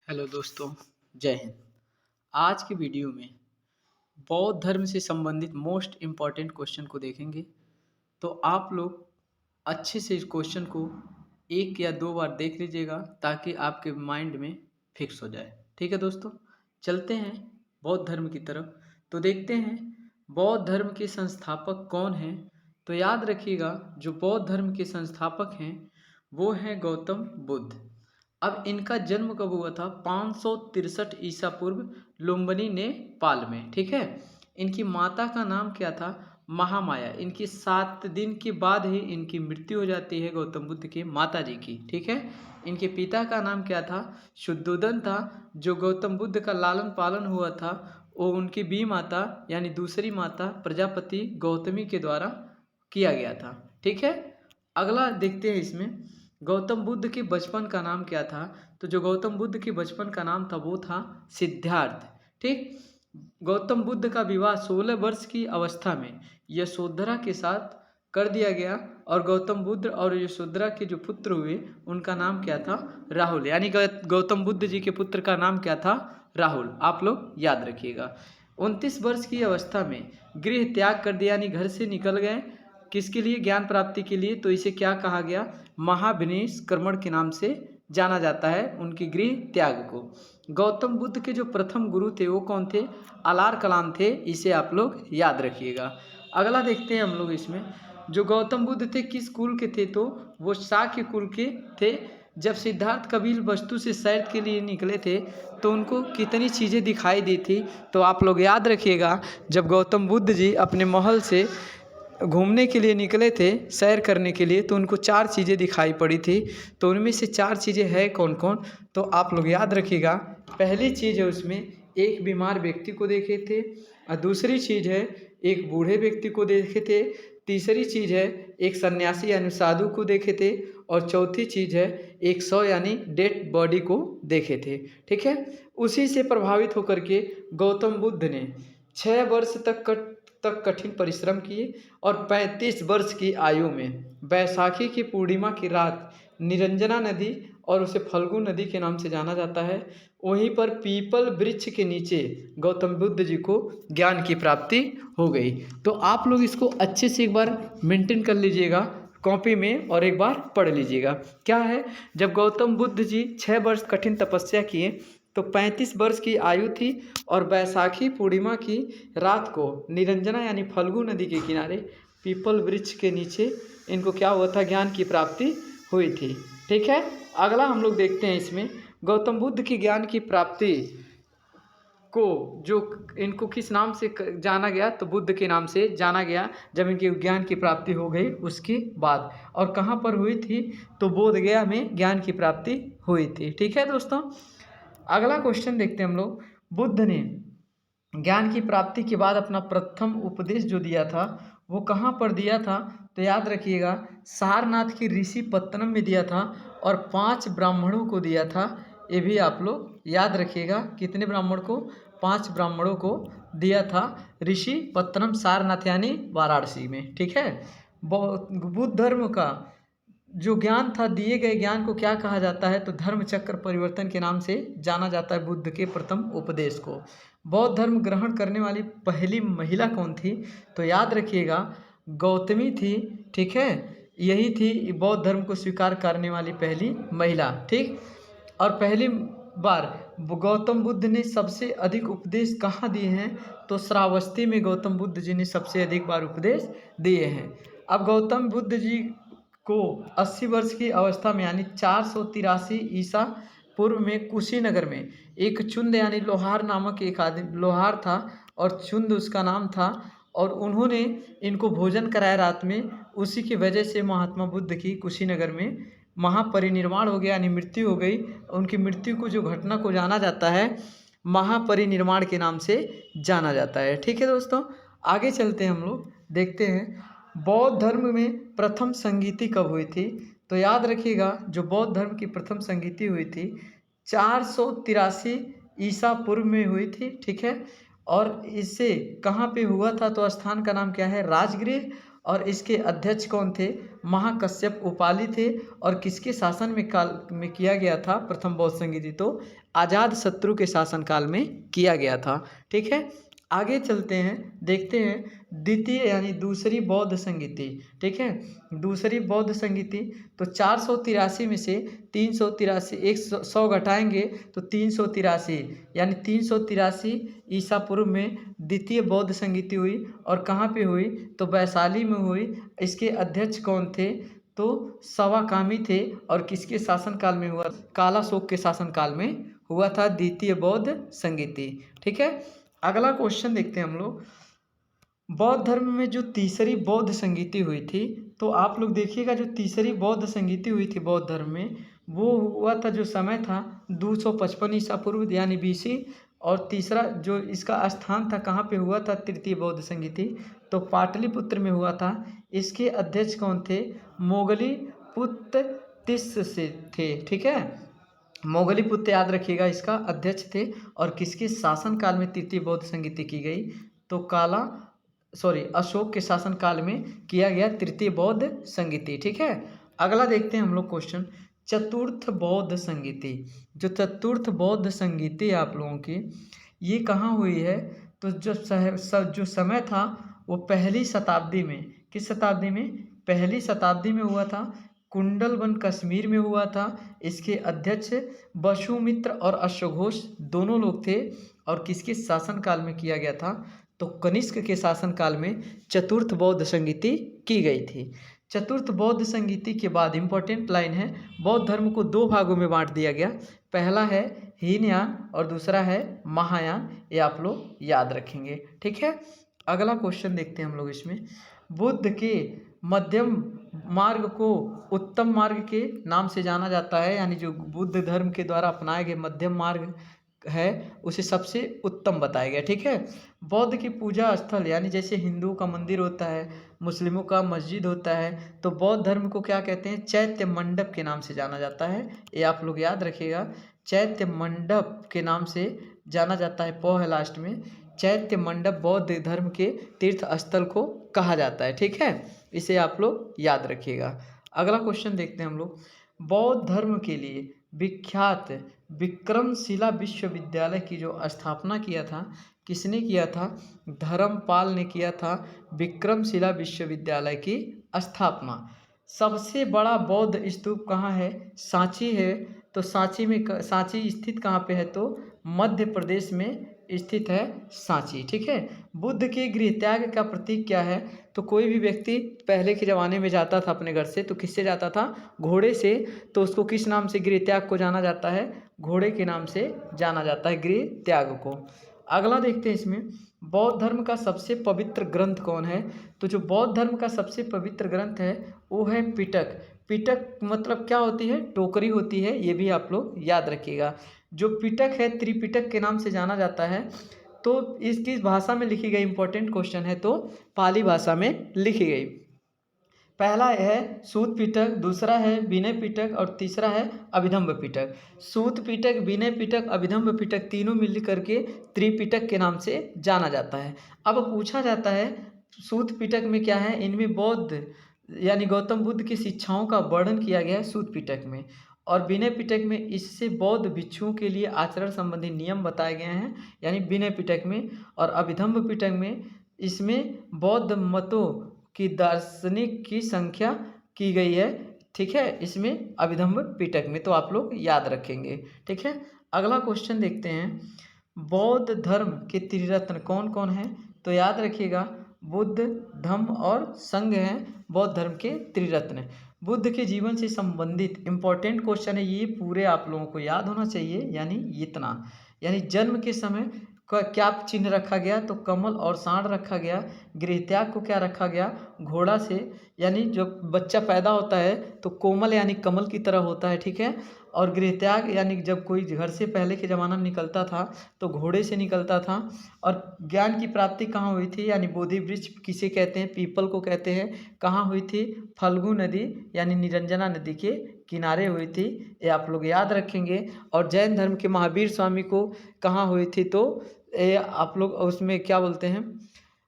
Hello दोस्तों, जय हिंद। आज की वीडियो में बौद्ध धर्म से संबंधित मोस्ट इम्पॉर्टेंट क्वेश्चन को देखेंगे। तो आप लोग अच्छे से इस क्वेश्चन को एक या दो बार देख लीजिएगा ताकि आपके माइंड में फिक्स हो जाए। ठीक है दोस्तों, चलते हैं बौद्ध धर्म की तरफ। तो देखते हैं बौद्ध धर्म के संस्थापक कौन हैं। तो याद रखिएगा, जो बौद्ध धर्म के संस्थापक हैं वो हैं गौतम बुद्ध। अब इनका जन्म कब हुआ था? 563 ईसा पूर्व, लुम्बिनी नेपाल में। ठीक है। इनकी माता का नाम क्या था? महामाया। इनकी 7 दिन के बाद ही इनकी मृत्यु हो जाती है, गौतम बुद्ध के माता जी की। ठीक है। इनके पिता का नाम क्या था? शुद्धोदन था। जो गौतम बुद्ध का लालन पालन हुआ था वो उनकी बी माता यानी दूसरी माता प्रजापति गौतमी के द्वारा किया गया था। ठीक है। अगला देखते हैं इसमें गौतम बुद्ध के बचपन का नाम क्या था। तो जो गौतम बुद्ध के बचपन का नाम था वो था सिद्धार्थ। ठीक। गौतम बुद्ध का विवाह 16 वर्ष की अवस्था में यशोधरा के साथ कर दिया गया और गौतम बुद्ध और यशोधरा के जो पुत्र हुए उनका नाम क्या था? राहुल। यानी गौतम बुद्ध जी के पुत्र का नाम क्या था? राहुल। आप लोग याद रखिएगा। 29 वर्ष की अवस्था में गृह त्याग कर दिया, यानी घर से निकल गए। किसके लिए? ज्ञान प्राप्ति के लिए। तो इसे क्या कहा गया? महाविनिष्क्रमण के नाम से जाना जाता है उनके गृह त्याग को। गौतम बुद्ध के जो प्रथम गुरु थे वो कौन थे? अलार कलाम थे। इसे आप लोग याद रखिएगा। अगला देखते हैं हम लोग इसमें, जो गौतम बुद्ध थे किस कुल के थे? तो वो शाक्य कुल के थे। जब सिद्धार्थ कपिल वस्तु से सैर के लिए निकले थे तो उनको कितनी चीज़ें दिखाई दी थी? तो आप लोग याद रखिएगा, जब गौतम बुद्ध जी अपने महल से घूमने के लिए निकले थे, सैर करने के लिए, तो उनको 4 चीज़ें दिखाई पड़ी थी। तो उनमें से 4 चीज़ें हैं कौन कौन? तो आप लोग याद रखिएगा। पहली चीज़ है उसमें एक बीमार व्यक्ति को देखे थे, और दूसरी चीज़ है एक बूढ़े व्यक्ति को देखे थे, तीसरी चीज़ है एक सन्यासी यानी साधु को देखे थे, और चौथी चीज़ है एक 100 यानी डेड बॉडी को देखे थे। ठीक है। उसी से प्रभावित होकर के गौतम बुद्ध ने 6 वर्ष तक कठिन परिश्रम किए और 35 वर्ष की आयु में बैसाखी की पूर्णिमा की रात निरंजना नदी, और उसे फल्गु नदी के नाम से जाना जाता है, वहीं पर पीपल वृक्ष के नीचे गौतम बुद्ध जी को ज्ञान की प्राप्ति हो गई। तो आप लोग इसको अच्छे से एक बार मेंटेन कर लीजिएगा कॉपी में और एक बार पढ़ लीजिएगा। क्या है? जब गौतम बुद्ध जी 6 वर्ष कठिन तपस्या किए तो 35 वर्ष की आयु थी, और बैसाखी पूर्णिमा की रात को निरंजना यानी फल्गु नदी के किनारे पीपल वृक्ष के नीचे इनको क्या हुआ था? ज्ञान की प्राप्ति हुई थी। ठीक है। अगला हम लोग देखते हैं इसमें गौतम बुद्ध की ज्ञान की प्राप्ति को जो इनको किस नाम से जाना गया? तो बुद्ध के नाम से जाना गया जब इनके ज्ञान की प्राप्ति हो गई उसके बाद। और कहाँ पर हुई थी? तो बोध गया में ज्ञान की प्राप्ति हुई थी। ठीक है दोस्तों। अगला क्वेश्चन देखते हैं हम लोग। बुद्ध ने ज्ञान की प्राप्ति के बाद अपना प्रथम उपदेश जो दिया था वो कहाँ पर दिया था? तो याद रखिएगा, सारनाथ की ऋषि पत्तनम में दिया था, और 5 ब्राह्मणों को दिया था। ये भी आप लोग याद रखिएगा। कितने ब्राह्मण को? 5 ब्राह्मणों को दिया था ऋषि पत्तनम, सारनाथ यानी वाराणसी में। ठीक है। बुद्ध धर्म का जो ज्ञान था, दिए गए ज्ञान को क्या कहा जाता है? तो धर्म चक्र परिवर्तन के नाम से जाना जाता है बुद्ध के प्रथम उपदेश को। बौद्ध धर्म ग्रहण करने वाली पहली महिला कौन थी? तो याद रखिएगा, गौतमी थी। ठीक है। यही थी बौद्ध धर्म को स्वीकार करने वाली पहली महिला। ठीक। और पहली बार गौतम बुद्ध ने सबसे अधिक उपदेश कहाँ दिए हैं? तो श्रावस्ती में गौतम बुद्ध जी ने सबसे अधिक बार उपदेश दिए हैं। अब गौतम बुद्ध जी को 80 वर्ष की अवस्था में यानी 483 ईसा पूर्व में कुशीनगर में एक चुंद यानी लोहार नामक एक आदमी, लोहार था और चुंद उसका नाम था, और उन्होंने इनको भोजन कराया रात में। उसी की वजह से महात्मा बुद्ध की कुशीनगर में महापरिनिर्वाण हो गया यानी मृत्यु हो गई। उनकी मृत्यु को जो घटना को जाना जाता है महापरिनिर्वाण के नाम से जाना जाता है। ठीक है दोस्तों। आगे चलते हैं हम लोग, देखते हैं बौद्ध धर्म में प्रथम संगीति कब हुई थी? तो याद रखिएगा, जो बौद्ध धर्म की प्रथम संगीति हुई थी 483 ईसा पूर्व में हुई थी। ठीक है। और इससे कहाँ पे हुआ था? तो स्थान का नाम क्या है? राजगृह। और इसके अध्यक्ष कौन थे? महाकश्यप उपाली थे। और किसके शासन में काल में किया गया था प्रथम बौद्ध संगीति? तो अजातशत्रु के शासनकाल में किया गया था। ठीक है, आगे चलते हैं, देखते हैं द्वितीय यानी दूसरी बौद्ध संगीति। ठीक है, दूसरी बौद्ध संगीति तो 483 में से 383 100 घटाएंगे तो 383 यानी 383 ईसा पूर्व में द्वितीय बौद्ध संगीति हुई। और कहाँ पे हुई? तो वैशाली में हुई। इसके अध्यक्ष कौन थे? तो सवाकामी थे। और किसके शासनकाल में हुआ? कालाशोक के शासनकाल में हुआ था द्वितीय बौद्ध संगीति। ठीक है, अगला क्वेश्चन देखते हैं हम लोग। बौद्ध धर्म में जो तीसरी बौद्ध संगीति हुई थी, तो आप लोग देखिएगा जो तीसरी बौद्ध संगीति हुई थी बौद्ध धर्म में, वो हुआ था जो समय था 255 ईसा पूर्व यानी BC। और तीसरा जो इसका स्थान था, कहाँ पे हुआ था तृतीय बौद्ध संगीति? तो पाटलिपुत्र में हुआ था। इसके अध्यक्ष कौन थे? मोगलीपुत्र तिस्स से थे। ठीक है, मोगलीपुत्र याद रखिएगा इसका अध्यक्ष थे। और किसके शासनकाल में तृतीय बौद्ध संगीति की गई? तो अशोक के शासनकाल में किया गया तृतीय बौद्ध संगीति। ठीक है, अगला देखते हैं हम लोग क्वेश्चन, चतुर्थ बौद्ध संगीति। जो चतुर्थ बौद्ध संगीति आप लोगों की ये कहाँ हुई है? तो जो समय था वो पहली शताब्दी में। किस शताब्दी में? पहली शताब्दी में हुआ था। कुंडलवन कश्मीर में हुआ था। इसके अध्यक्ष वसुमित्र और अश्वघोष दोनों लोग थे। और किसके शासनकाल में किया गया था? तो कनिष्क के शासनकाल में चतुर्थ बौद्ध संगीति की गई थी। चतुर्थ बौद्ध संगीति के बाद इंपॉर्टेंट लाइन है, बौद्ध धर्म को दो भागों में बांट दिया गया। पहला है हीनयान और दूसरा है महायान। ये आप लोग याद रखेंगे। ठीक है, अगला क्वेश्चन देखते हैं हम लोग इसमें। बुद्ध के मध्यम मार्ग को उत्तम मार्ग के नाम से जाना जाता है, यानी जो बुद्ध धर्म के द्वारा अपनाए गए मध्यम मार्ग है उसे सबसे उत्तम बताया गया। ठीक है, बौद्ध की पूजा स्थल यानी जैसे हिंदुओं का मंदिर होता है, मुस्लिमों का मस्जिद होता है, तो बौद्ध धर्म को क्या कहते हैं? चैत्य मंडप के नाम से जाना जाता है। ये आप लोग याद रखिएगा, चैत्य मंडप के नाम से जाना जाता है। पौ है लास्ट में। चैत्य मंडप बौद्ध धर्म के तीर्थ स्थल को कहा जाता है। ठीक है, इसे आप लोग याद रखिएगा। अगला क्वेश्चन देखते हैं हम लोग। बौद्ध धर्म के लिए विख्यात विक्रमशिला विश्वविद्यालय की जो स्थापना किया था, किसने किया था? धर्मपाल ने किया था विक्रमशिला विश्वविद्यालय की स्थापना। सबसे बड़ा बौद्ध स्तूप कहाँ है? सांची है। तो सांची स्थित कहाँ पे है? तो मध्य प्रदेश में स्थित है सांची। ठीक है, बुद्ध के गृह त्याग का प्रतीक क्या है? तो कोई भी व्यक्ति पहले के ज़माने में जाता था अपने घर से, तो किससे जाता था? घोड़े से। तो उसको किस नाम से गृह त्याग को जाना जाता है? घोड़े के नाम से जाना जाता है गृह त्याग को। अगला देखते हैं इसमें, बौद्ध धर्म का सबसे पवित्र ग्रंथ कौन है? तो जो बौद्ध धर्म का सबसे पवित्र ग्रंथ है वो है पिटक। पिटक मतलब क्या होती है? टोकरी होती है। ये भी आप लोग याद रखिएगा। जो पिटक है त्रिपिटक के नाम से जाना जाता है। तो इसकी भाषा में लिखी गई, इंपॉर्टेंट क्वेश्चन है, तो पाली भाषा में लिखी गई। पहला है सूत पिटक, दूसरा है विनय पिटक और तीसरा है अभिधम्ब पिटक। सूत पिटक, विनय पिटक, अभिधम्ब पिटक तीनों मिल करके त्रिपिटक के नाम से जाना जाता है। अब पूछा जाता है सूत पिटक में क्या है? इनमें बौद्ध यानी गौतम बुद्ध की शिक्षाओं का वर्णन किया गया है सूत पिटक में। और विनय पिटक में इससे बौद्ध भिक्षुओं के लिए आचरण संबंधी नियम बताए गए हैं, यानी विनय पिटक में। और अभिधम्ब पिटक में इसमें बौद्ध मतों की दार्शनिक की संख्या की गई है। ठीक है, इसमें अभिधम्ब पिटक में, तो आप लोग याद रखेंगे। ठीक है, अगला क्वेश्चन देखते हैं। बौद्ध धर्म के त्रिरत्न कौन कौन हैं? तो याद रखिएगा, बुद्ध, धम्म और संघ हैं बौद्ध धर्म के त्रिरत्न। बुद्ध के जीवन से संबंधित इंपॉर्टेंट क्वेश्चन है, ये पूरे आप लोगों को याद होना चाहिए। यानी इतना, यानी जन्म के समय क्या चिन्ह रखा गया? तो कमल और सांड रखा गया। गृह त्याग को क्या रखा गया? घोड़ा से, यानी जब बच्चा पैदा होता है तो कोमल यानी कमल की तरह होता है। ठीक है, और गृह त्याग यानी जब कोई घर से पहले के ज़माना में निकलता था तो घोड़े से निकलता था। और ज्ञान की प्राप्ति कहाँ हुई थी? यानी बोधि वृक्ष किसे कहते हैं? पीपल को कहते हैं। कहाँ हुई थी? फल्गु नदी यानी निरंजना नदी के किनारे हुई थी। ये आप लोग याद रखेंगे। और जैन धर्म के महावीर स्वामी को कहाँ हुई थी? तो ये आप लोग उसमें क्या बोलते हैं,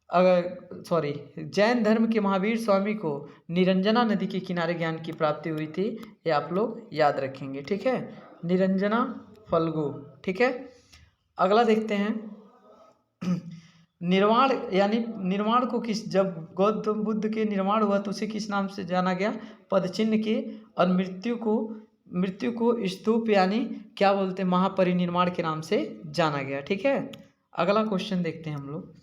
अगर सॉरी जैन धर्म के महावीर स्वामी को निरंजना नदी के किनारे ज्ञान की प्राप्ति हुई थी, ये आप लोग याद रखेंगे। ठीक है, निरंजना फल्गु। ठीक है, अगला देखते हैं। निर्वाण यानी निर्वाण को किस, जब गौतम बुद्ध के निर्वाण हुआ तो उसे किस नाम से जाना गया? पदचिन्ह के। और मृत्यु को स्तूप यानी क्या बोलते हैं? महापरिनिर्वाण के नाम से जाना गया। ठीक है, अगला क्वेश्चन देखते हैं हम लोग।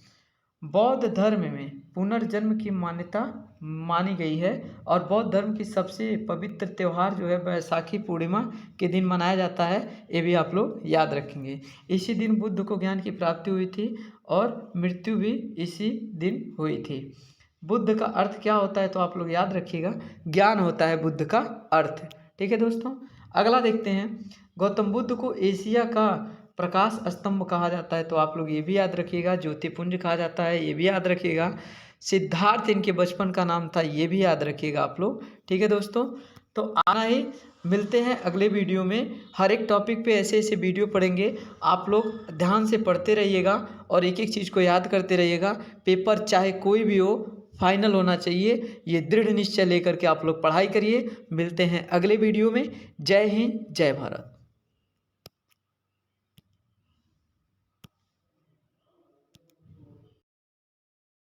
बौद्ध धर्म में पुनर्जन्म की मान्यता मानी गई है और बौद्ध धर्म की सबसे पवित्र त्यौहार जो है बैसाखी पूर्णिमा के दिन मनाया जाता है, ये भी आप लोग याद रखेंगे। इसी दिन बुद्ध को ज्ञान की प्राप्ति हुई थी और मृत्यु भी इसी दिन हुई थी। बुद्ध का अर्थ क्या होता है? तो आप लोग याद रखिएगा, ज्ञान होता है बुद्ध का अर्थ। ठीक है दोस्तों, अगला देखते हैं। गौतम बुद्ध को एशिया का प्रकाश स्तंभ कहा जाता है, तो आप लोग ये भी याद रखिएगा। ज्योतिपुंज कहा जाता है, ये भी याद रखिएगा। सिद्धार्थ इनके बचपन का नाम था, ये भी याद रखिएगा आप लोग। ठीक है दोस्तों, तो आना ही मिलते हैं अगले वीडियो में। हर एक टॉपिक पे ऐसे ऐसे वीडियो पढ़ेंगे, आप लोग ध्यान से पढ़ते रहिएगा और एक एक चीज़ को याद करते रहिएगा। पेपर चाहे कोई भी हो, फाइनल होना चाहिए, ये दृढ़ निश्चय लेकर के आप लोग पढ़ाई करिए। मिलते हैं अगले वीडियो में। जय हिंद, जय भारत।